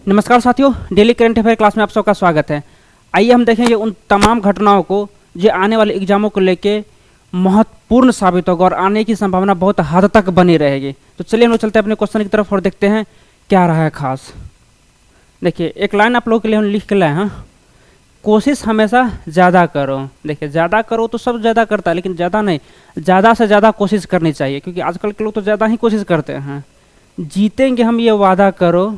नमस्कार साथियों, daily current affair class में आप सबका स्वागत है। आइए हम देखेंगे उन तमाम घटनाओं को जो आने वाले एग्जामों को लेके महत्वपूर्ण साबित होगा और आने की संभावना बहुत हद तक बनी रहेगी। तो चलिए हम लोग चलते हैं अपने क्वेश्चन की तरफ और देखते हैं क्या रहा है खास। देखिए, एक लाइन आप लोगों के लिए हम लिख के लाए हैं, कोशिश हमेशा ज़्यादा करो। देखिए, ज़्यादा करो तो सब ज़्यादा करता है, लेकिन ज़्यादा नहीं, ज़्यादा से ज़्यादा कोशिश करनी चाहिए, क्योंकि आजकल के लोग तो ज़्यादा ही कोशिश करते हैं। जीतेंगे हम, ये वादा करो,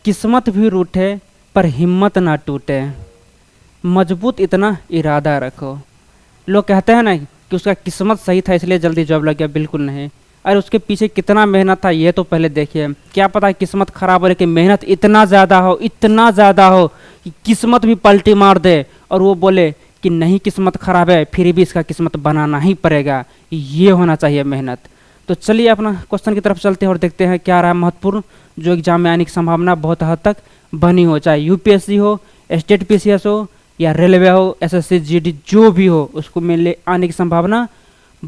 किस्मत भी रूठे पर हिम्मत ना टूटे, मजबूत इतना इरादा रखो। लोग कहते हैं ना कि उसका किस्मत सही था इसलिए जल्दी जॉब लग गया, बिल्कुल नहीं। अरे उसके पीछे कितना मेहनत था ये तो पहले देखिए। क्या पता किस्मत खराब हो, लेकिन मेहनत इतना ज़्यादा हो कि किस्मत भी पलटी मार दे और वो बोले कि नहीं किस्मत खराब है, फिर भी इसका किस्मत बनाना ही पड़ेगा। ये होना चाहिए मेहनत। तो चलिए अपना क्वेश्चन की तरफ चलते हैं और देखते हैं क्या रहा महत्वपूर्ण जो एग्जाम में आने की संभावना बहुत हद तक बनी हो, चाहे यूपीएससी हो, स्टेट पीसीएस हो या रेलवे हो, एसएससी जीडी जो भी हो, उसको मिलने आने की संभावना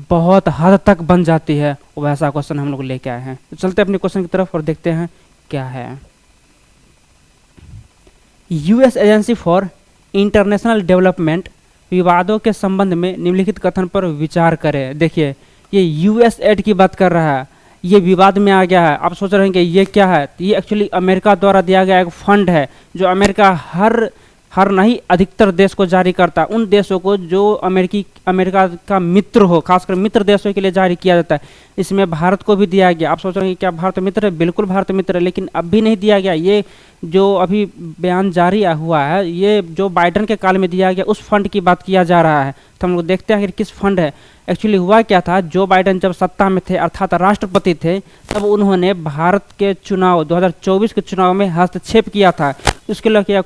बहुत हद तक बन जाती है। वैसा क्वेश्चन हम लोग लेके आए हैं। तो चलते हैं अपने क्वेश्चन की तरफ और देखते हैं क्या है। US agency for international development विवादों के संबंध में निम्नलिखित कथन पर विचार करे। देखिए, ये यूएस एड की बात कर रहा है, ये विवाद में आ गया है। आप सोच रहे हैं कि ये क्या है? ये एक्चुअली अमेरिका द्वारा दिया गया एक फंड है जो अमेरिका हर नहीं अधिकतर देश को जारी करता है। उन देशों को जो अमेरिका का मित्र हो, खासकर मित्र देशों के लिए जारी किया जाता है। इसमें भारत को भी दिया गया। आप सोच रहे हैं कि क्या भारत मित्र है? बिल्कुल भारत मित्र है, लेकिन अब भी नहीं दिया गया। ये जो अभी बयान जारी हुआ है, ये जो बाइडन के काल में दिया गया उस फंड की बात किया जा रहा है। तो हम लोग देखते हैं कि किस फंड है। एक्चुअली हुआ क्या था, जो बाइडन जब सत्ता में थे अर्थात राष्ट्रपति थे, तब उन्होंने भारत के चुनाव 2024 के चुनाव में हस्तक्षेप किया था। उसके लिए क्या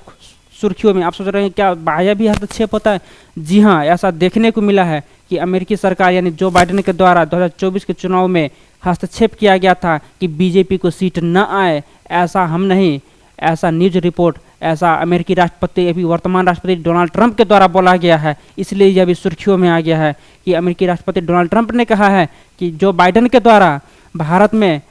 सुर्खियों में। आप सोच रहे हैं क्या बाह्य भी हस्तक्षेप होता है? जी हाँ, ऐसा देखने को मिला है कि अमेरिकी सरकार यानी जो बाइडन के द्वारा 2024 के चुनाव में हस्तक्षेप किया गया था कि बीजेपी को सीट न आए। ऐसा हम नहीं, ऐसा न्यूज रिपोर्ट, ऐसा अमेरिकी राष्ट्रपति, अभी वर्तमान राष्ट्रपति डोनाल्ड ट्रंप के द्वारा बोला गया है। इसलिए यह भी सुर्खियों में आ गया है कि अमेरिकी राष्ट्रपति डोनाल्ड ट्रंप ने कहा है कि जो बाइडन के द्वारा भारत में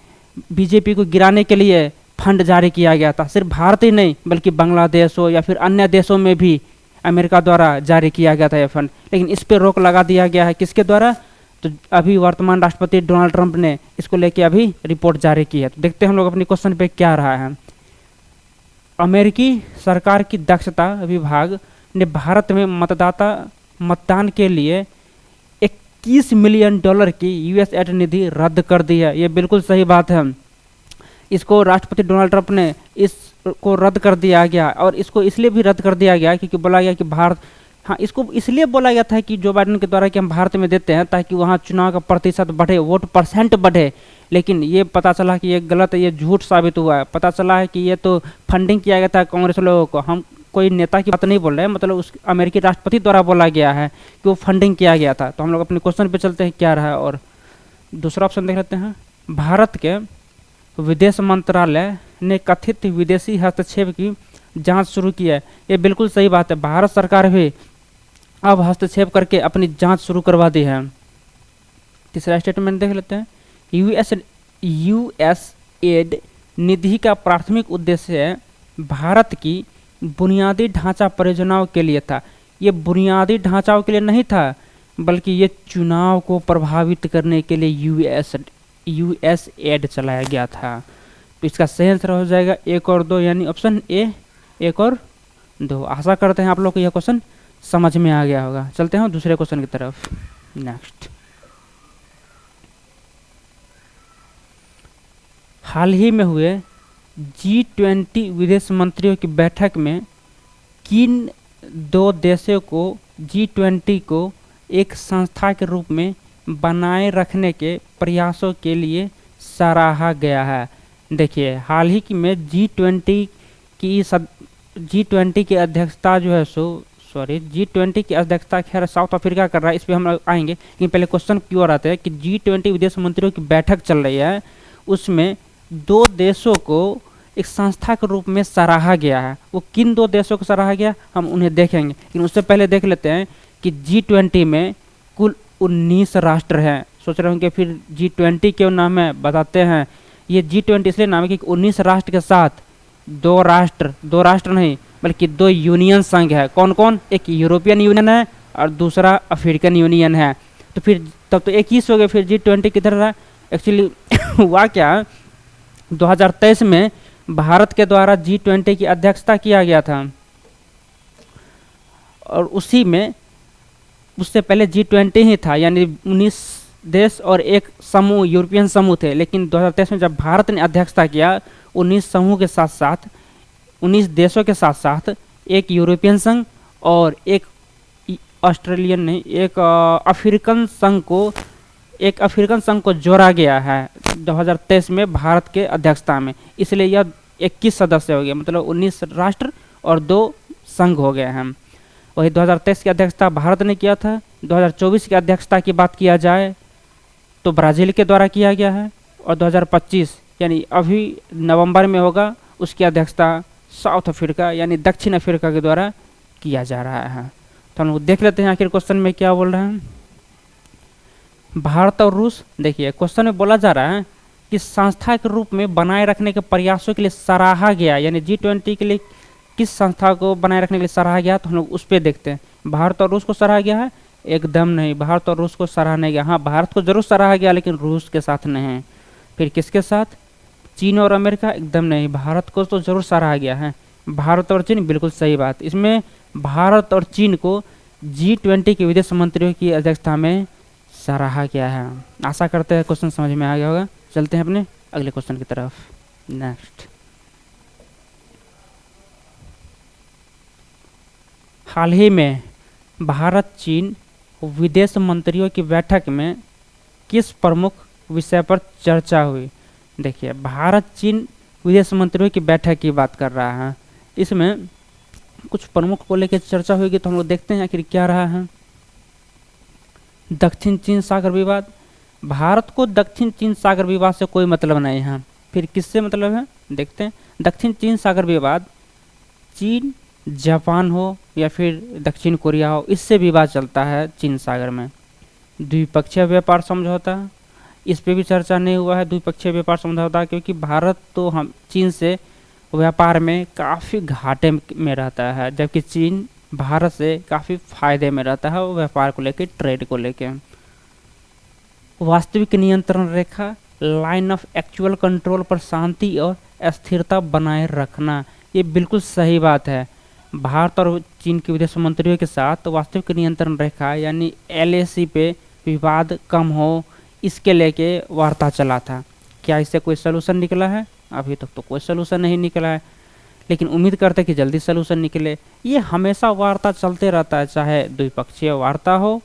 बीजेपी को गिराने के लिए फंड जारी किया गया था, सिर्फ भारत ही नहीं बल्कि बांग्लादेश हो या फिर अन्य देशों में भी अमेरिका द्वारा जारी किया गया था यह फंड, लेकिन इस पर रोक लगा दिया गया है। किसके द्वारा? तो अभी वर्तमान राष्ट्रपति डोनाल्ड ट्रंप ने इसको लेके अभी रिपोर्ट जारी की है। तो देखते हैं हम लोग अपने क्वेश्चन पे क्या रहा है। अमेरिकी सरकार की दक्षता विभाग ने भारत में मतदान के लिए $21 मिलियन की यूएस एड निधि रद्द कर दी है। ये बिल्कुल सही बात है। इसको राष्ट्रपति डोनाल्ड ट्रंप ने इसको रद्द कर दिया गया, और इसको इसलिए भी रद्द कर दिया गया क्योंकि बोला गया कि भारत, हाँ, इसको इसलिए बोला गया था कि जो बाइडन के द्वारा कि हम भारत में देते हैं ताकि वहाँ चुनाव का प्रतिशत बढ़े, वोट परसेंट बढ़े। लेकिन ये पता चला कि ये गलत है, ये झूठ साबित हुआ है। पता चला है कि ये तो फंडिंग किया गया था कांग्रेस लोगों को। हम कोई नेता की बात नहीं बोल रहे हैं, मतलब उस अमेरिकी राष्ट्रपति द्वारा बोला गया है कि वो फंडिंग किया गया था। तो हम लोग अपने क्वेश्चन पे चलते हैं क्या रहा है, और दूसरा ऑप्शन देख लेते हैं। भारत के विदेश मंत्रालय ने कथित विदेशी हस्तक्षेप की जांच शुरू की है। ये बिल्कुल सही बात है। भारत सरकार भी अब हस्तक्षेप करके अपनी जांच शुरू करवा दी है। तीसरा स्टेटमेंट देख लेते हैं। यूएस एड निधि का प्राथमिक उद्देश्य भारत की बुनियादी ढांचा परियोजनाओं के लिए था। ये बुनियादी ढांचाओं के लिए नहीं था, बल्कि ये चुनाव को प्रभावित करने के लिए यूएस एड चलाया गया था। तो इसका सही आंसर हो जाएगा 1 और 2, यानी ऑप्शन ए 1 और 2। आशा करते हैं आप लोग को यह क्वेश्चन समझ में आ गया होगा। चलते हैं दूसरे क्वेश्चन की तरफ। नेक्स्ट, हाल ही में हुए G20 विदेश मंत्रियों की बैठक में किन 2 देशों को G20 को एक संस्था के रूप में बनाए रखने के प्रयासों के लिए सराहा गया है? देखिए, हाल ही में G20 की अध्यक्षता जो है G20 की अध्यक्षता खैर साउथ अफ्रीका कर रहा है, इस पर हम आएंगे। लेकिन पहले क्वेश्चन की ओर आते हैं कि G20 विदेश मंत्रियों की बैठक चल रही है, उसमें 2 देशों को एक संस्था के रूप में सराहा गया है। वो किन 2 देशों को सराहा गया हम उन्हें देखेंगे, लेकिन उससे पहले देख लेते हैं कि G20 में कुल 19 राष्ट्र हैं। सोच रहे होंगे फिर G20 क्यों नाम है, बताते हैं। ये G20 इसलिए नाम है कि 19 राष्ट्र के साथ दो राष्ट्र नहीं बल्कि दो यूनियन संघ है। कौन कौन? एक यूरोपियन यूनियन है और दूसरा अफ्रीकन यूनियन है। तो फिर तब तो 21 हो गए, फिर G20 किधर रहा? एक्चुअली हुआ क्या, 2023 में भारत के द्वारा G20 की अध्यक्षता किया गया था और उसी में उससे पहले G20 ही था, यानी 19 देश और एक समूह यूरोपियन समूह थे। लेकिन 2023 में जब भारत ने अध्यक्षता किया 19 समूह के साथ साथ 19 देशों के साथ साथ एक यूरोपियन संघ और एक ऑस्ट्रेलियन नहीं एक अफ्रीकन संघ को जोड़ा गया है 2023 में भारत के अध्यक्षता में। इसलिए यह 21 सदस्य हो गया, मतलब 19 राष्ट्र और 2 संघ हो गए हैं। वही 2023 की अध्यक्षता भारत ने किया था। 2024 की अध्यक्षता की बात किया जाए तो ब्राज़ील के द्वारा किया गया है और 2025 यानी अभी नवंबर में होगा, उसकी अध्यक्षता साउथ अफ्रीका यानी दक्षिण अफ्रीका के द्वारा किया जा रहा है। तो हम लोग देख लेते हैं आखिर क्वेश्चन में क्या बोल रहे हैं। भारत और रूस, देखिए क्वेश्चन में बोला जा रहा है कि संस्था के रूप में बनाए रखने के प्रयासों के लिए सराहा गया, यानी G20 के लिए किस संस्था को बनाए रखने के लिए सराहा गया, तो हम लोग उस पर देखते हैं। भारत और रूस को सराहा गया है? एकदम नहीं, भारत और रूस को सराहा नहीं गया। हाँ, भारत को जरूर सराहा गया लेकिन रूस के साथ नहीं। फिर किसके साथ? चीन और अमेरिका? एकदम नहीं, भारत को तो जरूर सराहा गया है। भारत और चीन, बिल्कुल सही बात। इसमें भारत और चीन को G20 के विदेश मंत्रियों की अध्यक्षता में सराहा गया है। आशा करते हैं क्वेश्चन समझ में आ गया होगा। चलते हैं अपने अगले क्वेश्चन की तरफ। नेक्स्ट, हाल ही में भारत चीन विदेश मंत्रियों की बैठक में किस प्रमुख विषय पर चर्चा हुई? देखिए, भारत चीन विदेश मंत्रियों की बैठक की बात कर रहा है। इसमें कुछ प्रमुख को लेकर चर्चा हुई, तो हम लोग देखते हैं आखिर क्या रहा है। दक्षिण चीन सागर विवाद। भारत को दक्षिण चीन सागर विवाद से कोई मतलब नहीं है। फिर किससे मतलब है, देखते हैं। दक्षिण चीन सागर विवाद चीन, जापान हो या फिर दक्षिण कोरिया हो, इससे विवाद चलता है चीन सागर में। द्विपक्षीय व्यापार समझौता, इस पे भी चर्चा नहीं हुआ है द्विपक्षीय व्यापार समझौता, क्योंकि भारत तो हम चीन से व्यापार में काफ़ी घाटे में रहता है, जबकि चीन भारत से काफ़ी फायदे में रहता है व्यापार को लेकर, ट्रेड को लेकर। वास्तविक नियंत्रण रेखा, लाइन ऑफ एक्चुअल कंट्रोल पर शांति और स्थिरता बनाए रखना, ये बिल्कुल सही बात है। भारत और चीन के विदेश मंत्रियों के साथ वास्तविक नियंत्रण रेखा यानी LAC पे विवाद कम हो, इसके लेके वार्ता चला था। क्या इससे कोई सलूशन निकला है? अभी तक तो कोई सलूशन नहीं निकला है, लेकिन उम्मीद करते हैं कि जल्दी सलूशन निकले। ये हमेशा वार्ता चलते रहता है, चाहे द्विपक्षीय वार्ता हो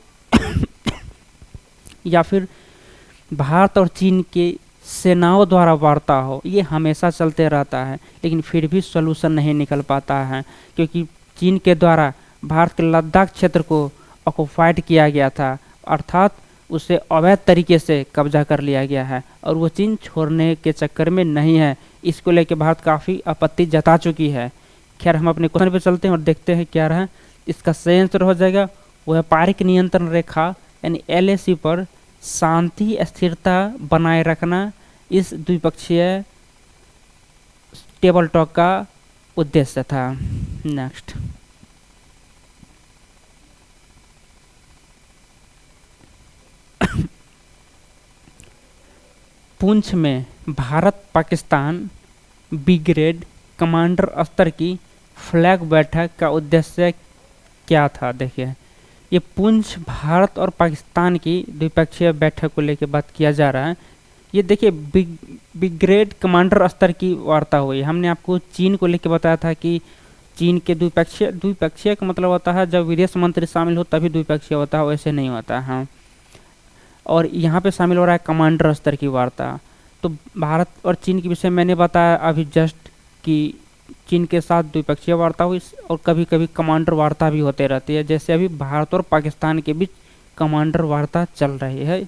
या फिर भारत और चीन के सेनाओं द्वारा वार्ता हो, ये हमेशा चलते रहता है, लेकिन फिर भी सलूशन नहीं निकल पाता है, क्योंकि चीन के द्वारा भारत के लद्दाख क्षेत्र को ऑक्युपाइड किया गया था, अर्थात उसे अवैध तरीके से कब्जा कर लिया गया है और वो चीन छोड़ने के चक्कर में नहीं है। इसको लेकर भारत काफ़ी आपत्ति जता चुकी है। खैर, हम अपने क्वेश्चन पे चलते हैं और देखते हैं क्या रहा। इसका सही आंसर हो जाएगा व्यापारिक नियंत्रण रेखा यानी LAC पर शांति स्थिरता बनाए रखना इस द्विपक्षीय टेबल टॉक का उद्देश्य था। नेक्स्ट, पुंछ में भारत पाकिस्तान ब्रिगेड कमांडर स्तर की फ्लैग बैठक का उद्देश्य क्या था? देखिए, ये पुंछ भारत और पाकिस्तान की द्विपक्षीय बैठक को लेकर बात किया जा रहा है। ये देखिए, ब्रिगेड कमांडर स्तर की वार्ता हुई। हमने आपको चीन को लेकर बताया था कि चीन के द्विपक्षीय का मतलब होता है जब विदेश मंत्री शामिल हो तभी द्विपक्षीय होता है, वैसे नहीं होता है। हाँ, और यहाँ पे शामिल हो रहा है कमांडर स्तर की वार्ता। तो भारत और चीन के विषय मैंने बताया अभी जस्ट कि चीन के साथ द्विपक्षीय वार्ता हुई और कभी कभी कमांडर वार्ता भी होते रहती है, जैसे अभी भारत और पाकिस्तान के बीच कमांडर वार्ता चल रही है,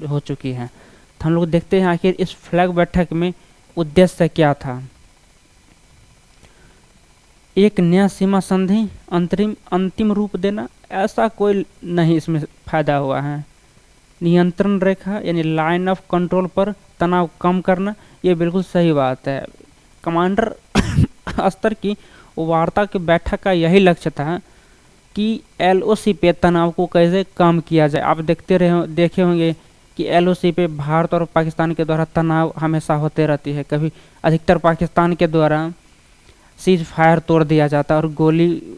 हो चुकी है। तो हम लोग देखते हैं आखिर इस फ्लैग बैठक में उद्देश्य क्या था। एक नया सीमा संधि अंतिम रूप देना, ऐसा कोई नहीं इसमें फायदा हुआ है। नियंत्रण रेखा यानी लाइन ऑफ कंट्रोल पर तनाव कम करना, ये बिल्कुल सही बात है। कमांडर स्तर की वार्ता की बैठक का यही लक्ष्य था कि एलओसी पे तनाव को कैसे कम किया जाए। आप देखे होंगे कि एलओसी पे भारत और पाकिस्तान के द्वारा तनाव हमेशा होते रहती है। कभी अधिकतर पाकिस्तान के द्वारा सीज फायर तोड़ दिया जाता है और गोली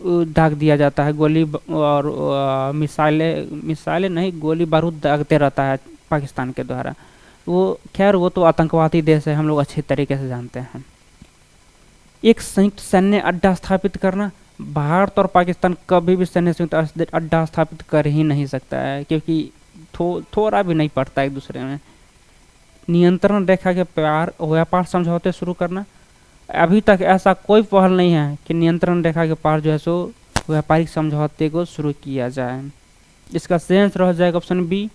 दाग दिया जाता है, और मिसाइलें नहीं, गोली बारूद दागते रहता है पाकिस्तान के द्वारा। वो खैर वो तो आतंकवादी देश है, हम लोग अच्छी तरीके से जानते हैं। एक संयुक्त सैन्य अड्डा स्थापित करना, भारत और पाकिस्तान कभी भी सैन्य संयुक्त अड्डा स्थापित कर ही नहीं सकता है, क्योंकि थोड़ा भी नहीं पड़ता एक दूसरे में। नियंत्रण रेखा के पार व्यापार समझौते शुरू करना, अभी तक ऐसा कोई पहल नहीं है कि नियंत्रण रेखा के पार जो है सो व्यापारिक समझौते को शुरू किया जाए। इसका सही आंसर हो जाएगा ऑप्शन बी,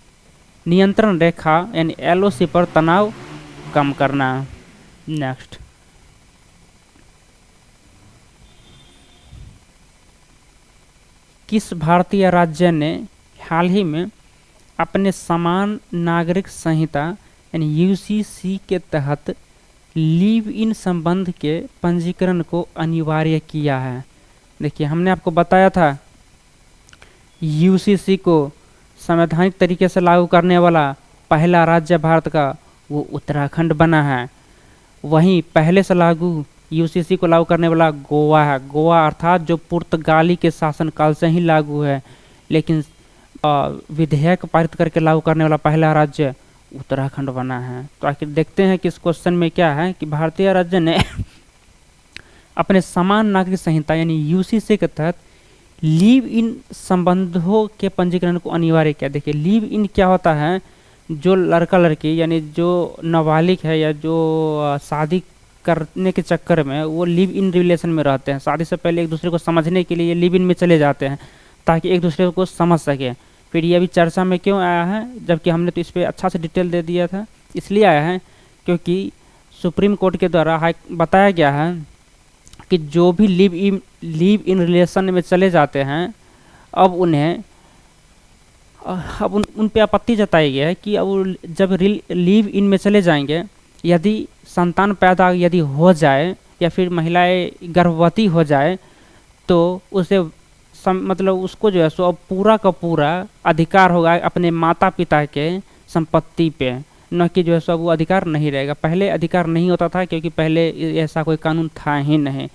नियंत्रण रेखा यानी एलओसी पर तनाव कम करना। नेक्स्ट, किस भारतीय राज्य ने हाल ही में अपने समान नागरिक संहिता यानी यूसीसी के तहत लिव इन संबंध के पंजीकरण को अनिवार्य किया है? देखिए, हमने आपको बताया था यूसीसी को संवैधानिक तरीके से लागू करने वाला पहला राज्य भारत का वो उत्तराखंड बना है। वहीं पहले से लागू यूसीसी को लागू करने वाला गोवा है। गोवा अर्थात जो पुर्तगाली के शासनकाल से ही लागू है, लेकिन विधेयक पारित करके लागू करने वाला पहला राज्य उत्तराखंड बना है। तो आखिर देखते हैं कि इस क्वेश्चन में क्या है कि भारतीय राज्य ने अपने समान नागरिक संहिता यानी यूसीसी के तहत लिव इन संबंधों के पंजीकरण को अनिवार्य किया। देखिए, लिव इन क्या होता है, जो लड़का लड़की यानी जो नाबालिग है या जो शादी करने के चक्कर में वो लिव इन रिलेशन में रहते हैं, शादी से पहले एक दूसरे को समझने के लिए लिव इन में चले जाते हैं ताकि एक दूसरे को समझ सके। फिर ये अभी चर्चा में क्यों आया है, जबकि हमने तो इस पर अच्छा से डिटेल दे दिया था? इसलिए आया है क्योंकि सुप्रीम कोर्ट के द्वारा बताया गया है कि जो भी लिव इन रिलेशन में चले जाते हैं, अब उन पे आपत्ति जताई गई है कि अब जब लिव इन में चले जाएंगे, यदि संतान पैदा यदि हो जाए या फिर महिलाएं गर्भवती हो जाए तो उसे मतलब उसको जो है सो अब पूरा का पूरा अधिकार होगा अपने माता पिता के संपत्ति पे, न कि जो है सो वो अधिकार नहीं रहेगा। पहले अधिकार नहीं होता था क्योंकि पहले ऐसा कोई कानून था ही नहीं।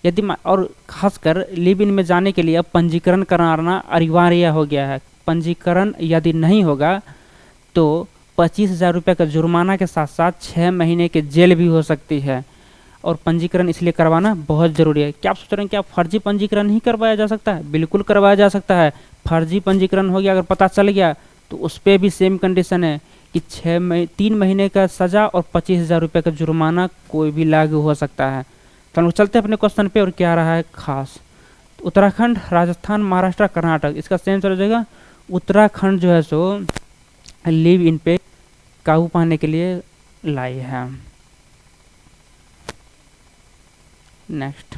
यदि और खासकर लिव इन में जाने के लिए अब पंजीकरण कराना अनिवार्य हो गया है। पंजीकरण यदि नहीं होगा तो 25,000 रुपये का जुर्माना के साथ साथ 6 महीने के जेल भी हो सकती है। और पंजीकरण इसलिए करवाना बहुत ज़रूरी है। क्या आप सोच रहे हैं कि आप फर्जी पंजीकरण नहीं करवाया जा सकता है? बिल्कुल करवाया जा सकता है। फर्जी पंजीकरण हो गया, अगर पता चल गया तो उस पर भी सेम कंडीशन है कि 3 महीने का सज़ा और 25,000 रुपये का जुर्माना कोई भी लागू हो सकता है। तो हम लोग चलते हैं अपने क्वेश्चन पे, और क्या रहा है खास। उत्तराखंड, राजस्थान, महाराष्ट्र, कर्नाटक, इसका सेम चल जाएगा उत्तराखंड जो है सो लिव इन पे काबू पाने के लिए लाई है। नेक्स्ट,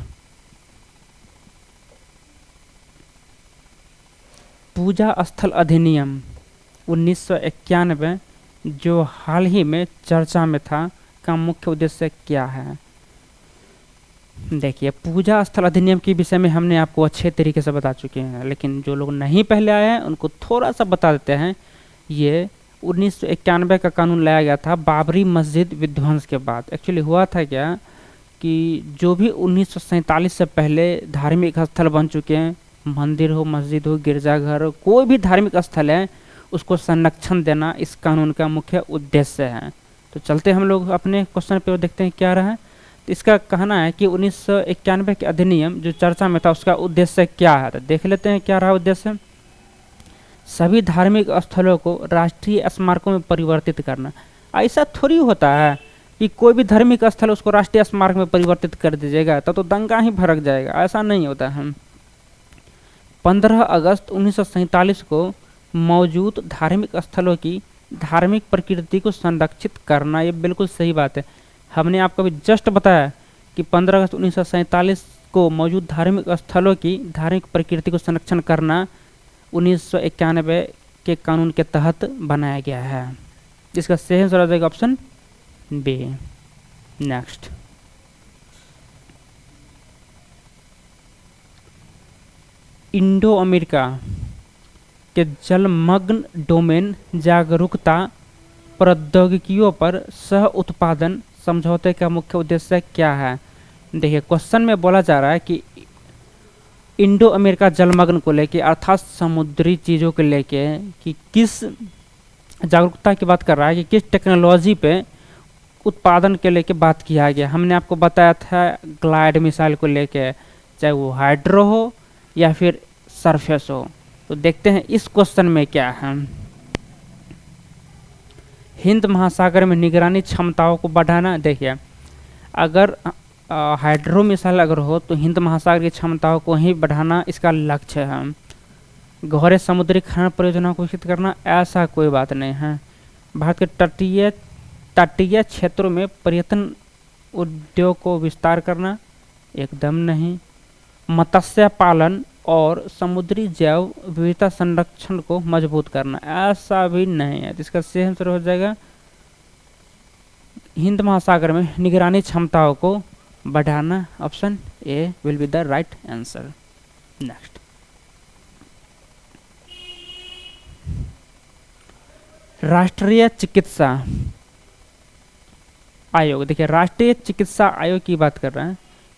पूजा स्थल अधिनियम 1991 जो हाल ही में चर्चा में था का मुख्य उद्देश्य क्या है? देखिए, पूजा स्थल अधिनियम के विषय में हमने आपको अच्छे तरीके से बता चुके हैं, लेकिन जो लोग नहीं पहले आए हैं उनको थोड़ा सा बता देते हैं। ये 1991 का कानून लाया गया था बाबरी मस्जिद विध्वंस के बाद। एक्चुअली हुआ था क्या कि जो भी 1947 से पहले धार्मिक स्थल बन चुके हैं, मंदिर हो, मस्जिद हो, गिरजाघर हो, कोई भी धार्मिक स्थल है, उसको संरक्षण देना इस कानून का मुख्य उद्देश्य है। तो चलते हम लोग अपने क्वेश्चन पे देखते हैं क्या रहा है। तो इसका कहना है कि 1991 के अधिनियम जो चर्चा में था उसका उद्देश्य क्या है, तो देख लेते हैं क्या रहा उद्देश्य। सभी धार्मिक स्थलों को राष्ट्रीय स्मारकों में परिवर्तित करना। ऐसा थोड़ी होता है कि कोई भी धार्मिक स्थल उसको राष्ट्रीय स्मारक में परिवर्तित कर दीजिएगा तो दंगा ही भड़क जाएगा, ऐसा नहीं होता है। 15 अगस्त 1947 को मौजूद धार्मिक स्थलों की धार्मिक प्रकृति को संरक्षित करना, ये बिल्कुल सही बात है। हमने आपको अभी जस्ट बताया कि 15 अगस्त 1947 को मौजूद धार्मिक स्थलों की धार्मिक प्रकृति को संरक्षण करना 1991 के कानून के तहत बनाया गया है। जिसका सही आंसर हो जाएगा option B. Next, Indo America के जलमग्न डोमेन जागरूकता प्रौद्योगिकियों पर सह उत्पादन समझौते का मुख्य उद्देश्य क्या है। देखिए क्वेश्चन में बोला जा रहा है कि इंडो अमेरिका जलमग्न को लेके अर्थात समुद्री चीज़ों को लेके कि किस जागरूकता की बात कर रहा है कि किस टेक्नोलॉजी पे उत्पादन के लेके बात किया गया। हमने आपको बताया था ग्लाइड मिसाइल को लेके, चाहे वो हाइड्रो हो या फिर सरफेस हो। तो देखते हैं इस क्वेश्चन में क्या है। हिंद महासागर में निगरानी क्षमताओं को बढ़ाना। देखिए अगर हाइड्रो मिसाइल अगर हो तो हिंद महासागर की क्षमताओं को ही बढ़ाना इसका लक्ष्य है। गहरे समुद्री खनन परियोजनाओं को विकसित करना ऐसा कोई बात नहीं है। भारत के तटीय क्षेत्रों में पर्यटन उद्योग को विस्तार करना एकदम नहीं। मत्स्य पालन और समुद्री जैव विविधता संरक्षण को मजबूत करना ऐसा भी नहीं है। इसका सही आंसर हो जाएगा हिंद महासागर में निगरानी क्षमताओं को बढ़ाना। Option A will be the right answer. Next, राष्ट्रीय चिकित्सा आयोग। देखिए राष्ट्रीय चिकित्सा आयोग की बात कर रहे हैं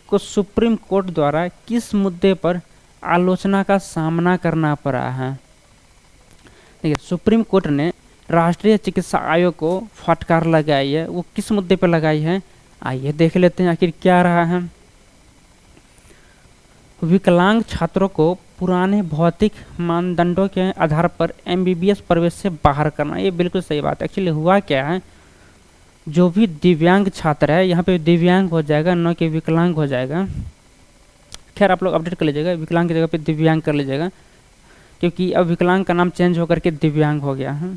को सुप्रीम कोर्ट द्वारा किस मुद्दे पर आलोचना का सामना करना पड़ा है। देखिए सुप्रीम कोर्ट ने राष्ट्रीय चिकित्सा आयोग को फटकार लगाई है, वो किस मुद्दे पर लगाई है आइए देख लेते हैं आखिर क्या रहा है। विकलांग छात्रों को पुराने भौतिक मानदंडों के आधार पर एमबीबीएस प्रवेश से बाहर करना, ये बिल्कुल सही बात है। एक्चुअली हुआ क्या है, जो भी दिव्यांग छात्र है यहाँ पे दिव्यांग हो जाएगा न कि विकलांग हो जाएगा। खैर आप लोग अपडेट कर लीजिएगा, विकलांग की जगह पे दिव्यांग कर लीजिएगा, क्योंकि अब विकलांग का नाम चेंज होकर के दिव्यांग हो गया है।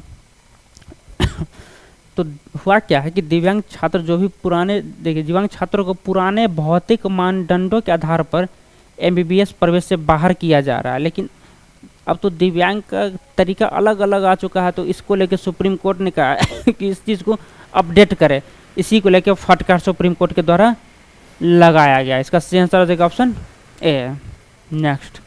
तो हुआ क्या है कि दिव्यांग छात्र जो भी पुराने, देखिए दिव्यांग छात्रों को पुराने भौतिक मानदंडों के आधार पर एमबीबीएस प्रवेश से बाहर किया जा रहा है, लेकिन अब तो दिव्यांग का तरीका अलग अलग आ चुका है। तो इसको लेकर सुप्रीम कोर्ट ने कहा है कि इस चीज़ को अपडेट करे, इसी को लेकर फटकार सुप्रीम कोर्ट के द्वारा लगाया गया। इसका सही आंसर हो जाएगा ऑप्शन ए। नेक्स्ट,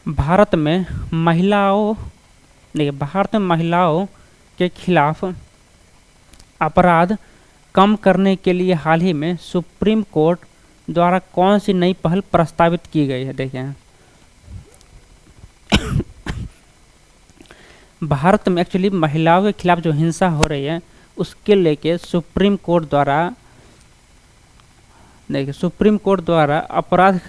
भारत में महिलाओं के खिलाफ अपराध कम करने के लिए हाल ही में सुप्रीम कोर्ट द्वारा कौन सी नई पहल प्रस्तावित की गई है। देखें भारत में एक्चुअली महिलाओं के खिलाफ जो हिंसा हो रही है उसके लेके सुप्रीम कोर्ट द्वारा, देखिए सुप्रीम कोर्ट द्वारा अपराध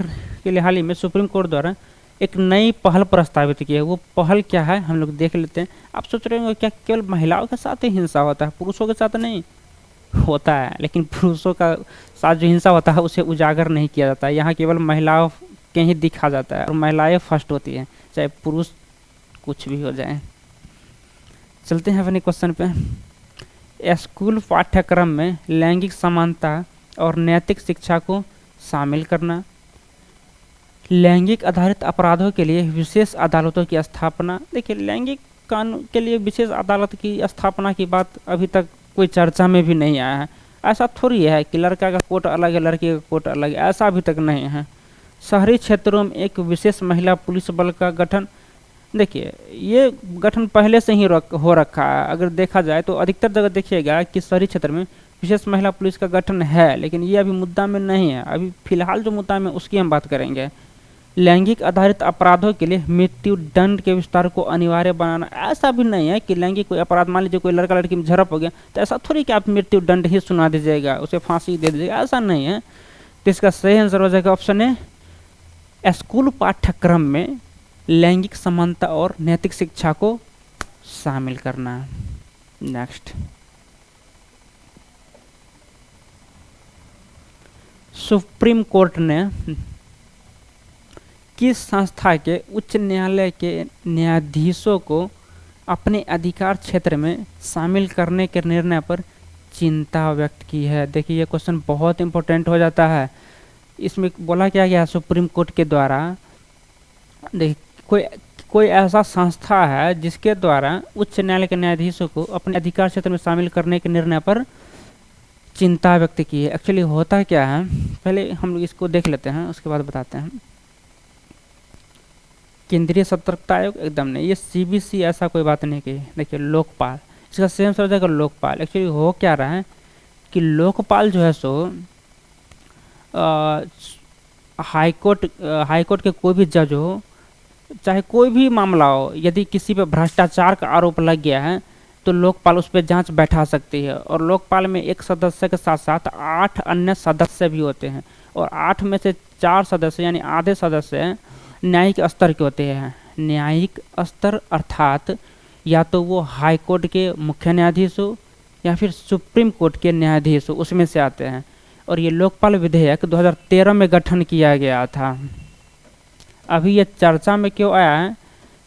के लिए हाल ही में सुप्रीम कोर्ट द्वारा एक नई पहल प्रस्तावित की है। वो पहल क्या है हम लोग देख लेते हैं। आप सोच रहे होंगे क्या केवल महिलाओं के साथ ही हिंसा होता है, पुरुषों के साथ नहीं होता है, लेकिन पुरुषों का साथ जो हिंसा होता है उसे उजागर नहीं किया जाता है। यहाँ केवल महिलाओं के ही दिखा जाता है और महिलाएं फर्स्ट होती हैं, चाहे पुरुष कुछ भी हो जाए। चलते हैं अपने क्वेश्चन पे। स्कूल पाठ्यक्रम में लैंगिक समानता और नैतिक शिक्षा को शामिल करना, लैंगिक आधारित अपराधों के लिए विशेष अदालतों की स्थापना। देखिए लैंगिक कानून के लिए विशेष अदालत की स्थापना की बात अभी तक कोई चर्चा में भी नहीं आया है। ऐसा थोड़ी है कि लड़का का कोर्ट अलग है लड़की का कोर्ट अलग है, ऐसा अभी तक नहीं है। शहरी क्षेत्रों में एक विशेष महिला पुलिस बल का गठन, देखिए ये गठन पहले से ही हो रखा है। अगर देखा जाए तो अधिकतर जगह देखिएगा कि शहरी क्षेत्र में विशेष महिला पुलिस का गठन है, लेकिन ये अभी मुद्दा में नहीं है। अभी फिलहाल जो मुद्दा में उसकी हम बात करेंगे। लैंगिक आधारित अपराधों के लिए मृत्यु दंड के विस्तार को अनिवार्य बनाना, ऐसा भी नहीं है कि लैंगिक कोई अपराध, मान लीजिए कोई लड़का लड़की में झड़प हो गया तो ऐसा थोड़ी कि आप मृत्यु दंड ही सुना दीजिएगा, उसे फांसी दे दीजिएगा, ऐसा नहीं है। तो इसका सही आंसर हो जाएगा ऑप्शन है, स्कूल पाठ्यक्रम में लैंगिक समानता और नैतिक शिक्षा को शामिल करना। नेक्स्ट, सुप्रीम कोर्ट ने किस संस्था के उच्च न्यायालय के न्यायाधीशों को अपने अधिकार क्षेत्र में शामिल करने के निर्णय पर चिंता व्यक्त की है। देखिए ये क्वेश्चन बहुत इंपॉर्टेंट हो जाता है। इसमें बोला क्या गया सुप्रीम कोर्ट के द्वारा, देखिए कोई ऐसा संस्था है जिसके द्वारा उच्च न्यायालय के न्यायाधीशों को अपने अधिकार क्षेत्र में शामिल करने के निर्णय पर चिंता व्यक्त की है। एक्चुअली होता क्या है, पहले हम लोग इसको देख लेते हैं, उसके बाद बताते हैं। केंद्रीय सतर्कता आयोग एकदम नहीं, ये सीबीसी ऐसा कोई बात नहीं की। देखिए लोकपाल, इसका सेम समझ जाएगा लोकपाल। एक्चुअली हो क्या रहा है कि लोकपाल जो है सो हाईकोर्ट के कोई भी जज हो, चाहे कोई भी मामला हो, यदि किसी पे भ्रष्टाचार का आरोप लग गया है तो लोकपाल उस पर जांच बैठा सकती है। और लोकपाल में एक सदस्य के साथ साथ 8 अन्य सदस्य भी होते हैं, और 8 में से 4 सदस्य यानी आधे सदस्य न्यायिक स्तर के होते हैं। न्यायिक स्तर अर्थात या तो वो हाई कोर्ट के मुख्य न्यायाधीश हो या फिर सुप्रीम कोर्ट के न्यायाधीश हो, उसमें से आते हैं। और ये लोकपाल विधेयक 2013 में गठन किया गया था। अभी ये चर्चा में क्यों आया है,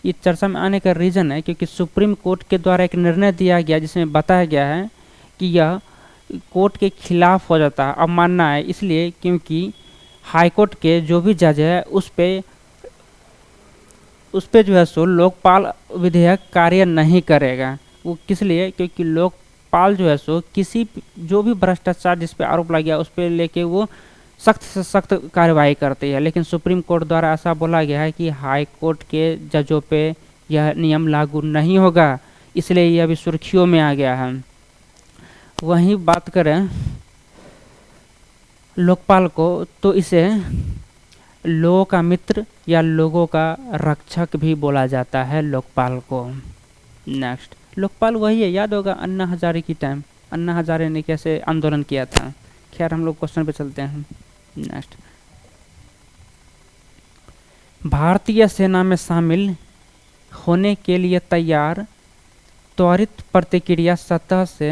ये चर्चा में आने का रीज़न है क्योंकि सुप्रीम कोर्ट के द्वारा एक निर्णय दिया गया जिसमें बताया गया है कि यह कोर्ट के खिलाफ हो जाता है। अब मानना है इसलिए क्योंकि हाई कोर्ट के जो भी जज है उस पे जो है सो लोकपाल विधेयक कार्य नहीं करेगा। वो किस लिए, क्योंकि लोकपाल जो है सो किसी जो भी भ्रष्टाचार जिस पे आरोप लग गया उस पे लेके वो सख्त से सख्त कार्रवाई करती है। लेकिन सुप्रीम कोर्ट द्वारा ऐसा बोला गया है कि हाई कोर्ट के जजों पे यह नियम लागू नहीं होगा, इसलिए यह अभी सुर्खियों में आ गया है। वहीं बात करें लोकपाल को, तो इसे लोगों का मित्र या लोगों का रक्षक भी बोला जाता है लोकपाल को। नेक्स्ट, लोकपाल वही है, याद होगा अन्ना हजारे की टाइम, अन्ना हजारे ने कैसे आंदोलन किया था। खैर हम लोग क्वेश्चन पे चलते हैं। नेक्स्ट, भारतीय सेना में शामिल होने के लिए तैयार त्वरित प्रतिक्रिया सतह से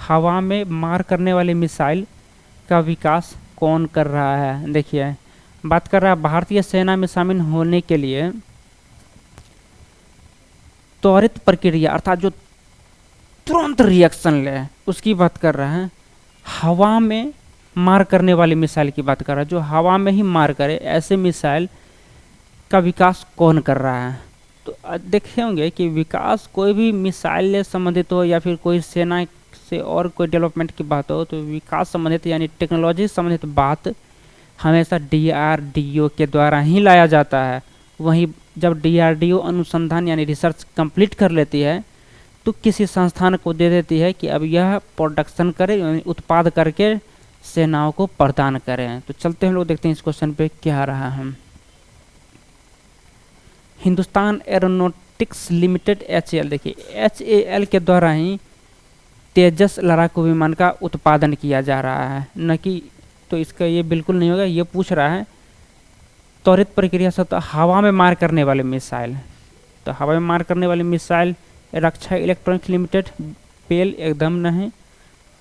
हवा में मार करने वाली मिसाइल का विकास कौन कर रहा है। देखिए बात कर रहा है भारतीय सेना में शामिल होने के लिए त्वरित प्रक्रिया अर्थात जो तुरंत रिएक्शन ले उसकी बात कर रहा है। हवा में मार करने वाली मिसाइल की बात कर रहा है, जो हवा में ही मार करे ऐसे मिसाइल का विकास कौन कर रहा है। तो देखे होंगे कि विकास कोई भी मिसाइल से संबंधित हो या फिर कोई सेना से और कोई डेवलपमेंट की बात हो, तो विकास संबंधित यानी टेक्नोलॉजी संबंधित बात हमेशा DRDO के द्वारा ही लाया जाता है। वहीं जब DRDO अनुसंधान यानी रिसर्च कंप्लीट कर लेती है तो किसी संस्थान को दे देती है कि अब यह प्रोडक्शन करे, यानी उत्पाद करके सेनाओं को प्रदान करें। तो चलते हैं लोग देखते हैं इस क्वेश्चन पे क्या रहा है। हिंदुस्तान एरोनॉटिक्स लिमिटेड HAL, देखिए HAL के द्वारा ही तेजस लड़ाकू विमान का उत्पादन किया जा रहा है, न कि तो इसका ये बिल्कुल नहीं होगा। ये पूछ रहा है त्वरित प्रक्रिया से तो हवा में मार करने वाले मिसाइल, तो हवा में मार करने वाली मिसाइल रक्षा इलेक्ट्रॉनिक्स लिमिटेड पेल एकदम नहीं।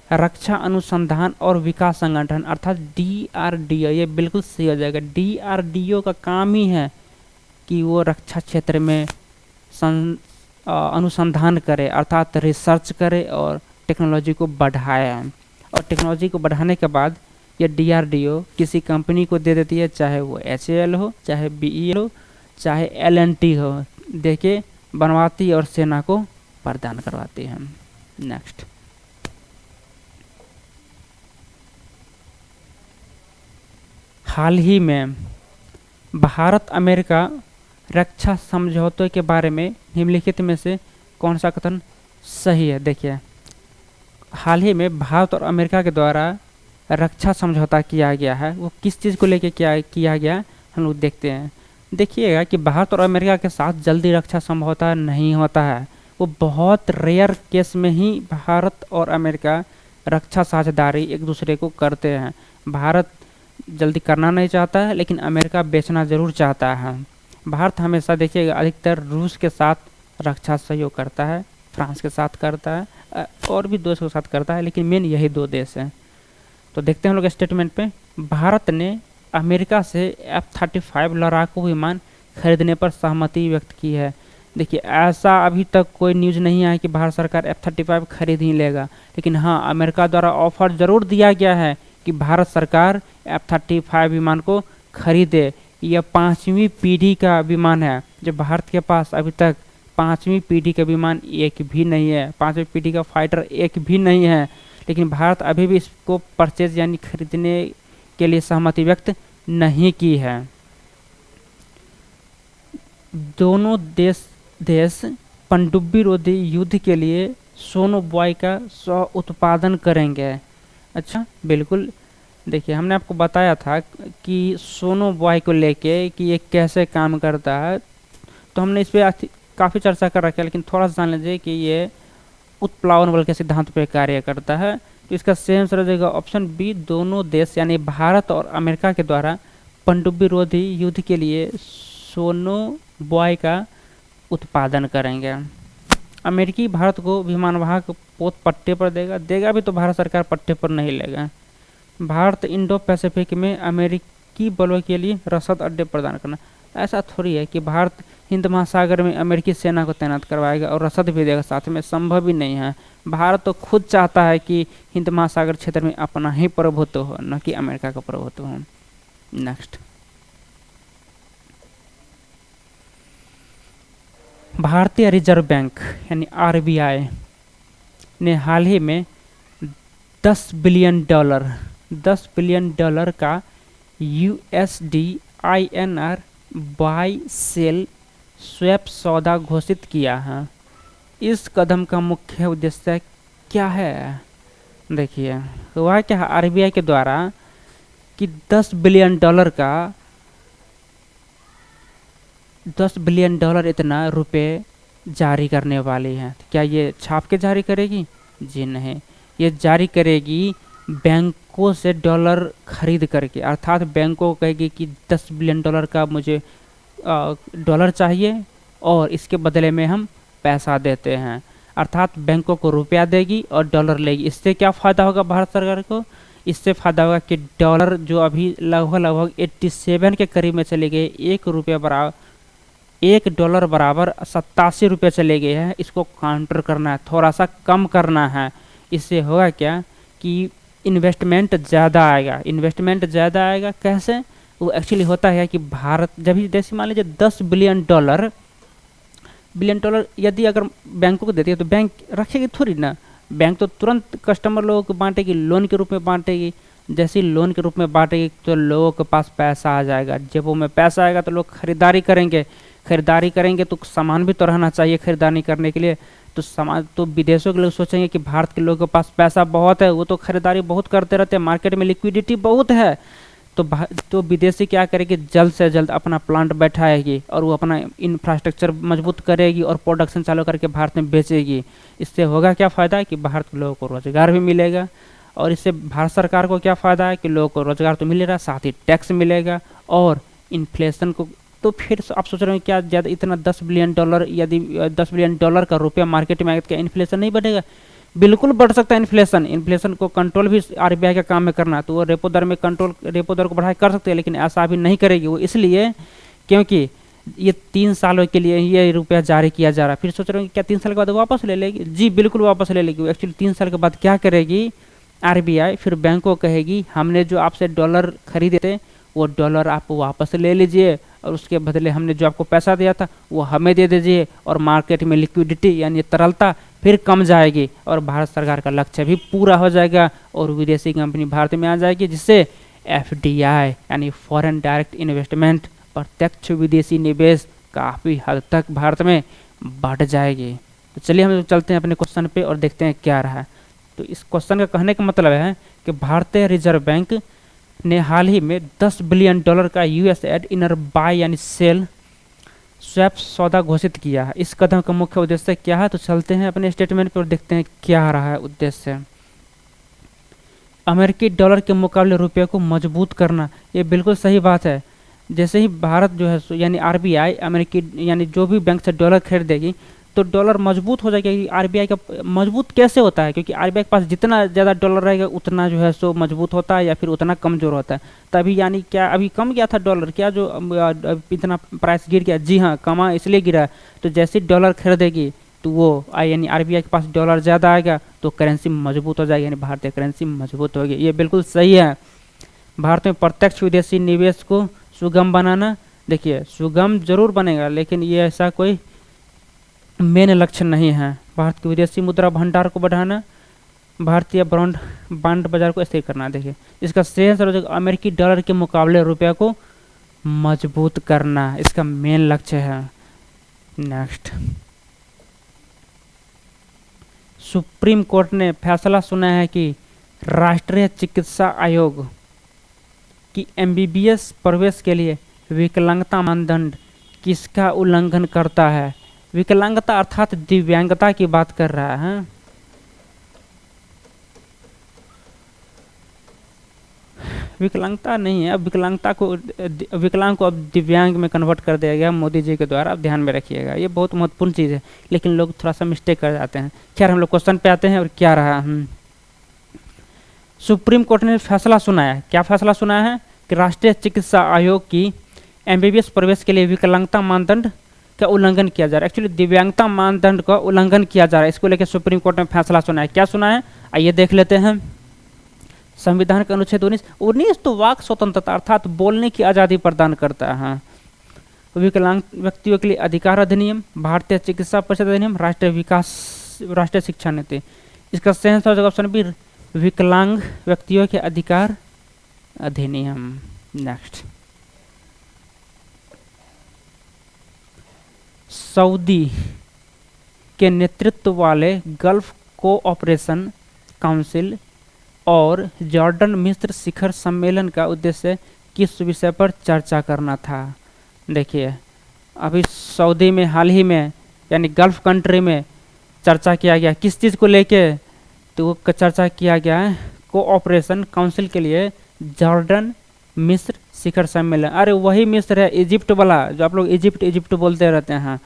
रक्षा अनुसंधान और विकास संगठन अर्थात DRDO, ये बिल्कुल सही हो जाएगा। DRDO का काम ही है कि वो रक्षा क्षेत्र में अनुसंधान करे अर्थात रिसर्च करे और टेक्नोलॉजी को बढ़ाए। और टेक्नोलॉजी को बढ़ाने के बाद ये DRDO किसी कंपनी को दे देती है, चाहे वो HAL हो, चाहे BEL हो, चाहे L&T हो, देके बनवाती और सेना को प्रदान करवाती है। नेक्स्ट, हाल ही में भारत अमेरिका रक्षा समझौते के बारे में निम्नलिखित में से कौन सा कथन सही है। देखिए हाल ही में भारत और अमेरिका के द्वारा रक्षा समझौता किया गया है, वो किस चीज़ को लेकर किया गया हम लोग देखते हैं। देखिएगा कि भारत और अमेरिका के साथ जल्दी रक्षा समझौता नहीं होता है, वो बहुत रेयर केस में ही भारत और अमेरिका रक्षा साझेदारी एक दूसरे को करते हैं। भारत जल्दी करना नहीं चाहता है लेकिन अमेरिका बेचना ज़रूर चाहता है। भारत हमेशा देखिएगा अधिकतर रूस के साथ रक्षा सहयोग करता है, फ्रांस के साथ करता है, और भी देशों के साथ करता है, लेकिन मेन यही 2 देश हैं। तो देखते हैं हम लोग स्टेटमेंट पे, भारत ने अमेरिका से F-35 लड़ाकू विमान खरीदने पर सहमति व्यक्त की है। देखिए ऐसा अभी तक कोई न्यूज़ नहीं आया कि भारत सरकार F-35 खरीद ही लेगा, लेकिन हाँ अमेरिका द्वारा ऑफर ज़रूर दिया गया है कि भारत सरकार F-35 विमान को खरीदे। यह 5वीं पीढ़ी का विमान है, जो भारत के पास अभी तक 5वीं पीढ़ी का विमान एक भी नहीं है, 5वीं पीढ़ी का फाइटर एक भी नहीं है, लेकिन भारत अभी भी इसको परचेज यानी खरीदने के लिए सहमति व्यक्त नहीं की है। दोनों देश पनडुब्बी रोधी युद्ध के लिए सोनो बॉय का स्व उत्पादन करेंगे। अच्छा, बिल्कुल। देखिए, हमने आपको बताया था कि सोनो बॉय को लेके कि ये कैसे काम करता है, तो हमने इस पर काफ़ी चर्चा कर रखा है, लेकिन थोड़ा सा जान लीजिए कि ये उत्प्लावन बल के सिद्धांत पे कार्य करता है। तो इसका सही आंसर हो जाएगा ऑप्शन बी, दोनों देश यानी भारत और अमेरिका के द्वारा पनडुब्बी रोधी युद्ध के लिए सोनो बॉय का उत्पादन करेंगे। अमेरिकी भारत को विमानवाहक पोत पट्टे पर देगा भी, तो भारत सरकार पट्टे पर नहीं लेगा। भारत इंडो पैसिफिक में अमेरिकी बलों के लिए रसद अड्डे प्रदान करना। ऐसा थोड़ी है कि भारत हिंद महासागर में अमेरिकी सेना को तैनात करवाएगा और रसद भी देगा साथ में, संभव ही नहीं है। भारत तो खुद चाहता है कि हिंद महासागर क्षेत्र में अपना ही प्रभुत्व हो, न कि अमेरिका का प्रभुत्व हो। नेक्स्ट, भारतीय रिजर्व बैंक यानी आरबीआई ने हाल ही में 10 बिलियन डॉलर का USD INR buy sell swap सौदा घोषित किया है। इस कदम का मुख्य उद्देश्य क्या है? देखिए, हुआ क्या है आरबीआई के द्वारा कि 10 बिलियन डॉलर इतना रुपए जारी करने वाली है। क्या ये छाप के जारी करेगी? जी नहीं, ये जारी करेगी बैंकों से डॉलर खरीद करके। अर्थात बैंकों को कहेगी कि 10 बिलियन डॉलर का मुझे डॉलर चाहिए और इसके बदले में हम पैसा देते हैं। अर्थात बैंकों को रुपया देगी और डॉलर लेगी। इससे क्या फ़ायदा होगा भारत सरकार को? इससे फ़ायदा होगा कि डॉलर जो अभी लगभग 87 के करीब में चले गए, $1 बराबर 87 रुपये चले गए हैं। इसको काउंटर करना है, थोड़ा सा कम करना है। इससे होगा क्या कि इन्वेस्टमेंट ज़्यादा आएगा। कैसे? वो एक्चुअली होता है कि भारत जब जैसे मान लीजिए 10 बिलियन डॉलर यदि अगर बैंकों को देती है तो बैंक रखेगी थोड़ी ना। बैंक तो तुरंत कस्टमर लोगों को बांटेगी, लोन के रूप में बांटेगी। जैसे ही लोन के रूप में बांटेगी तो लोगों के पास पैसा आ जाएगा। जेबों में पैसा आएगा तो लोग खरीदारी करेंगे तो सामान भी तो रहना चाहिए खरीदारी करने के लिए। तो सामान तो विदेशों के लोग सोचेंगे कि भारत के लोगों के पास पैसा बहुत है, वो तो खरीदारी बहुत करते रहते हैं, मार्केट में लिक्विडिटी बहुत है। तो विदेशी क्या करेगी? जल्द से जल्द अपना प्लांट बैठाएगी और वो अपना इंफ्रास्ट्रक्चर मजबूत करेगी और प्रोडक्शन चालू करके भारत में बेचेगी। इससे होगा क्या फ़ायदा कि भारत के लोगों को रोजगार भी मिलेगा। और इससे भारत सरकार को क्या फ़ायदा है कि लोगों को रोजगार तो मिल रहा, साथ ही टैक्स मिलेगा और इन्फ्लेशन को। तो फिर आप सोच रहे हैं क्या ज़्यादा इतना 10 बिलियन डॉलर यदि 10 बिलियन डॉलर का रुपया मार्केट में आएगा तो क्या इन्फ्लेशन नहीं बढ़ेगा? बिल्कुल बढ़ सकता है इन्फ्लेशन को कंट्रोल भी आरबीआई का काम में करना। तो वो रेपो दर को बढ़ाई कर सकते हैं, लेकिन ऐसा अभी नहीं करेगी वो, इसलिए क्योंकि ये 3 सालों के लिए ये रुपया जारी किया जा रहा है। फिर सोच रहे हैं क्या 3 साल के बाद वापस ले लेगी? जी बिल्कुल वापस ले लेगी। एक्चुअली 3 साल के बाद क्या करेगी आरबीआई? फिर बैंक को कहेगी हमने जो आपसे डॉलर खरीदे थे वो डॉलर आप वापस ले लीजिए और उसके बदले हमने जो आपको पैसा दिया था वो हमें दे दीजिए। और मार्केट में लिक्विडिटी यानी तरलता फिर कम जाएगी और भारत सरकार का लक्ष्य भी पूरा हो जाएगा और विदेशी कंपनी भारत में आ जाएगी, जिससे एफडीआई यानी फॉरेन डायरेक्ट इन्वेस्टमेंट, प्रत्यक्ष विदेशी निवेश काफ़ी हद तक भारत में बढ़ जाएगी। तो चलिए हम चलते हैं अपने क्वेश्चन पे और देखते हैं क्या रहा। तो इस क्वेश्चन का कहने का मतलब है कि भारतीय रिजर्व बैंक ने हाल ही में 10 बिलियन डॉलर का यूएसडी बाय यानी सेल स्वैप सौदा घोषित किया है। इस कदम का मुख्य उद्देश्य क्या है? तो चलते हैं अपने स्टेटमेंट पर और देखते हैं क्या रहा है उद्देश्य। अमेरिकी डॉलर के मुकाबले रुपये को मजबूत करना, ये बिल्कुल सही बात है। जैसे ही भारत जो है यानी आरबीआई अमेरिकी यानी जो भी बैंक से डॉलर खरीदेगी तो डॉलर मजबूत हो जाएगा। आरबीआई का मजबूत कैसे होता है? क्योंकि आरबीआई के पास जितना ज़्यादा डॉलर रहेगा उतना जो है सो मजबूत होता है या फिर उतना कमज़ोर होता है। तभी यानी क्या अभी कम गया था डॉलर? क्या जो इतना प्राइस गिर गया? जी हाँ, कमा इसलिए गिरा। तो जैसे डॉलर खरीदेगी तो वो यानी आरबीआई के पास डॉलर ज़्यादा आएगा तो करेंसी मजबूत हो जाएगी, यानी भारतीय करेंसी मजबूत होगी। ये बिल्कुल सही है। भारत में प्रत्यक्ष विदेशी निवेश को सुगम बनाना, देखिए सुगम जरूर बनेगा लेकिन ये ऐसा कोई मेन लक्ष्य नहीं है। भारत के विदेशी मुद्रा भंडार को बढ़ाना, भारतीय बॉन्ड बॉन्ड बाजार को स्थिर करना। देखिए इसका सही आंसर हो जाएगा अमेरिकी डॉलर के मुकाबले रुपये को मजबूत करना, इसका मेन लक्ष्य है। नेक्स्ट, सुप्रीम कोर्ट ने फैसला सुना है कि राष्ट्रीय चिकित्सा आयोग की एमबीबीएस प्रवेश के लिए विकलांगता मानदंड किसका उल्लंघन करता है। विकलांगता अर्थात दिव्यांगता की बात कर रहा है। विकलांगता नहीं है, अब विकलांग को अब दिव्यांग में कन्वर्ट कर दिया गया मोदी जी के द्वारा, अब ध्यान में रखिएगा, ये बहुत महत्वपूर्ण चीज़ है, लेकिन लोग थोड़ा सा मिस्टेक कर जाते हैं। खैर हम लोग क्वेश्चन पे आते हैं और क्या रहा। सुप्रीम कोर्ट ने फैसला सुनाया, क्या फैसला सुनाया है कि राष्ट्रीय चिकित्सा आयोग की एमबीबीएस प्रवेश के लिए विकलांगता मानदंड का उल्लंघन किया जा रहा है। एक्चुअली दिव्यांगता मानदंड का उल्लंघन किया जा रहा है, इसको लेकर सुप्रीम कोर्ट ने फैसला सुना है। क्या सुना है आइए देख लेते हैं। संविधान का अनुच्छेद 19 तो वाक स्वतंत्रता अर्थात बोलने की आज़ादी प्रदान करता है। विकलांग व्यक्तियों के लिए अधिकार अधिनियम, भारतीय चिकित्सा परिषद अधिनियम, राष्ट्रीय शिक्षा नीति। इसका सही आंसर ऑप्शन बी, विकलांग व्यक्तियों के अधिकार अधिनियम। नेक्स्ट, सऊदी के नेतृत्व वाले गल्फ कोऑपरेशन काउंसिल और जॉर्डन मिस्र शिखर सम्मेलन का उद्देश्य किस विषय पर चर्चा करना था। देखिए अभी सऊदी में हाल ही में यानी गल्फ कंट्री में चर्चा किया गया, किस चीज़ को लेके, तो चर्चा किया गया है कोऑपरेशन काउंसिल के लिए जॉर्डन मिस्र शिखर सम्मेलन। अरे वही मिस्र है, इजिप्ट वाला, जो आप लोग इजिप्ट बोलते रहते हैं,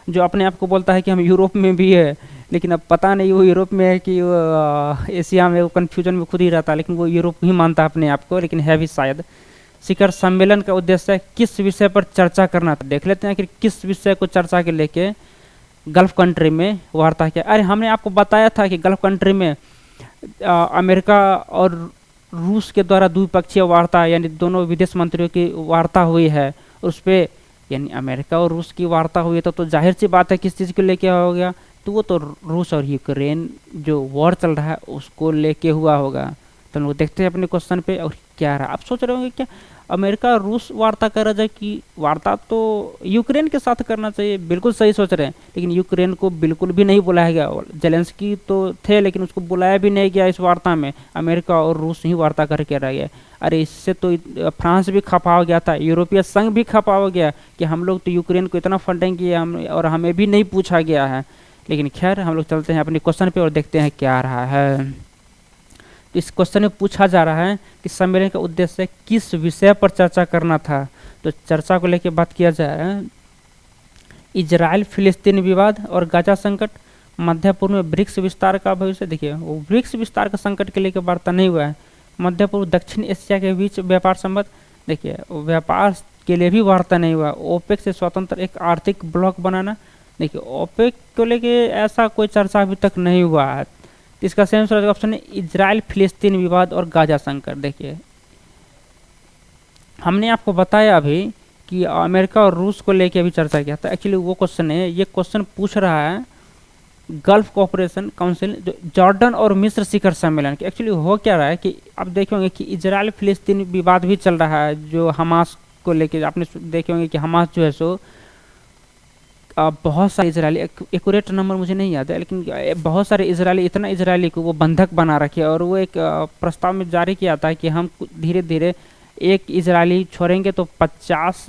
जो अपने आप को बोलता है कि हम यूरोप में भी है, लेकिन अब पता नहीं वो यूरोप में है कि वो एशिया में, वो कन्फ्यूजन में खुद ही रहता है, लेकिन वो यूरोप ही मानता है अपने आप को, लेकिन है भी शायद। शिखर सम्मेलन का उद्देश्य किस विषय पर चर्चा करना था। देख लेते हैं कि किस विषय को चर्चा के लेके गल्फ कंट्री में वार्ता किया। अरे हमने आपको बताया था कि गल्फ कंट्री में अमेरिका और रूस के द्वारा द्विपक्षीय वार्ता यानी दोनों विदेश मंत्रियों की वार्ता हुई है, उस पर यानी अमेरिका और रूस की वार्ता हुई है, तो जाहिर सी बात है किस चीज़ को लेके हो गया, तो वो तो रूस और यूक्रेन जो वॉर चल रहा है उसको लेके हुआ होगा। तो हम लोग देखते हैं अपने क्वेश्चन पे और क्या रहा। आप सोच रहे होंगे क्या अमेरिका और रूस वार्ता कर रहा है, कि वार्ता तो यूक्रेन के साथ करना चाहिए, बिल्कुल सही सोच रहे हैं, लेकिन यूक्रेन को बिल्कुल भी नहीं बुलाया गया। जेलेंस्की तो थे लेकिन उसको बुलाया भी नहीं गया इस वार्ता में, अमेरिका और रूस ही वार्ता करके रह गए। अरे इससे तो फ्रांस भी खपा हो गया था, यूरोपीय संघ भी खपा हो गया कि हम लोग तो यूक्रेन को इतना फंडिंग किया हम और हमें भी नहीं पूछा गया है। लेकिन खैर हम लोग चलते हैं अपने क्वेश्चन पे और देखते हैं क्या रहा है। इस क्वेश्चन में पूछा जा रहा है कि सम्मेलन का उद्देश्य किस विषय पर चर्चा करना था। तो चर्चा को लेकर बात किया जाए, इजराइल फिलिस्तीन विवाद और गाजा संकट, मध्य पूर्व में ब्रिक्स विस्तार का भविष्य। देखिए वो ब्रिक्स विस्तार का संकट के लेकर वार्ता नहीं हुआ है। मध्य पूर्व दक्षिण एशिया के बीच व्यापार संबंध, देखिए व्यापार के लिए भी वार्ता नहीं हुआ। ओपेक से स्वतंत्र एक आर्थिक ब्लॉक बनाना, देखिए ओपेक को लेके ऐसा कोई चर्चा अभी तक नहीं हुआ है। इसका सही आंसर ऑप्शन है इजराइल फिलिस्तीन विवाद और गाजा संकट। देखिए हमने आपको बताया अभी कि अमेरिका और रूस को लेके अभी चर्चा किया था, एक्चुअली वो क्वेश्चन है, ये क्वेश्चन पूछ रहा है गल्फ कोऑपरेशन काउंसिल जो जॉर्डन और मिस्र शिखर सम्मेलन की। एक्चुअली हो क्या रहा है कि आप देखेंगे कि इजराइल फिलिस्तीन विवाद भी चल रहा है, जो हमास को लेके आपने देखे होंगे कि हमास जो है सो बहुत सारे इजरायली, एक्यूरेट नंबर मुझे नहीं याद है, लेकिन बहुत सारे इजरायली, इतना इजरायली को वो बंधक बना रखे और वो एक प्रस्ताव में जारी किया था कि हम धीरे धीरे एक इजरायली छोड़ेंगे तो 50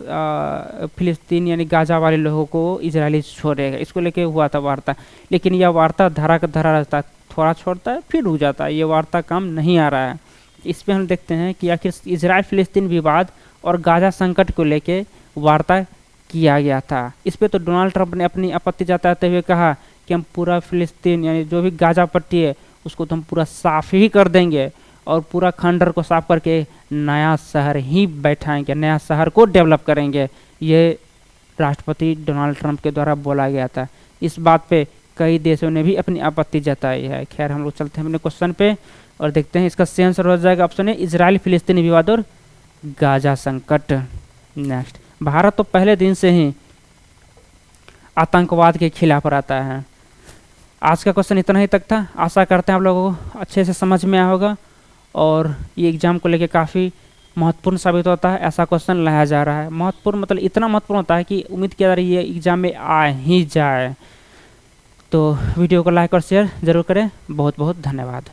फिलिस्तीन यानी गाजा वाले लोगों को इजरायली छोड़ेगा। इसको लेके हुआ था वार्ता, लेकिन यह वार्ता धरा का धरा रहता है, थोड़ा छोड़ता है फिर रुक जाता है, ये वार्ता काम नहीं आ रहा है। इस पर हम देखते हैं कि आखिर इजराइल फिलिस्तीन विवाद और गाजा संकट को लेके वार्ता किया गया था। इस पे तो डोनाल्ड ट्रंप ने अपनी आपत्ति जताते हुए कहा कि हम पूरा फिलिस्तीन यानी जो भी गाजा पट्टी है उसको तो हम पूरा साफ ही कर देंगे और पूरा खंडर को साफ करके नया शहर ही बैठाएंगे, नया शहर को डेवलप करेंगे। ये राष्ट्रपति डोनाल्ड ट्रंप के द्वारा बोला गया था। इस बात पे कई देशों ने भी अपनी आपत्ति जताई है। खैर हम लोग चलते हैं अपने क्वेश्चन पे और देखते हैं। इसका सही आंसर हो जाएगा ऑप्शन है इजराइल फिलिस्तीनी विवाद और गाजा संकट। नेक्स्ट, भारत तो पहले दिन से ही आतंकवाद के खिलाफ रहता है। आज का क्वेश्चन इतना ही तक था। आशा करते हैं आप लोगों को अच्छे से समझ में आया होगा और ये एग्ज़ाम को लेके काफ़ी महत्वपूर्ण साबित होता है। ऐसा क्वेश्चन लाया जा रहा है, महत्वपूर्ण मतलब इतना महत्वपूर्ण होता है कि उम्मीद किया जा रही है एग्ज़ाम में आ ही जाए। तो वीडियो को लाइक और शेयर ज़रूर करें। बहुत बहुत धन्यवाद।